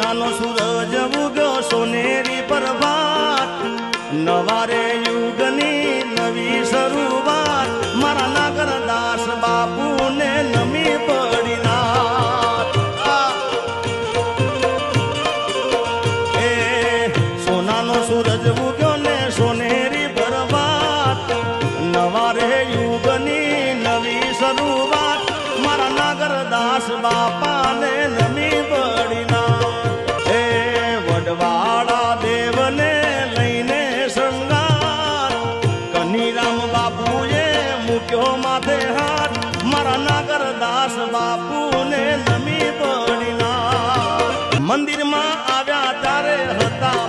સોનાનો સૂરજ ઉગ્યો સોનેરી પ્રભાત નવારે યુગની નવી શરૂઆત મારા નાગરદાસ બાપુને નમી પડી નાથ એ સોનાનો સૂરજ ઉગ્યો ને સોનેરી પ્રભાત નવારે યુગની નવી શરૂઆત મારા નાગરદાસ બાપાને નમી પડી નાથ એ વડવાળા દેવને લઈને શૃંગાર કનીરામ બાપુએ મૂક્યો માથે હાથ મારા નાગરદાસ બાપુને નમી પડી નાથ મંદિરમાં આવ્યા ત્યારે હતા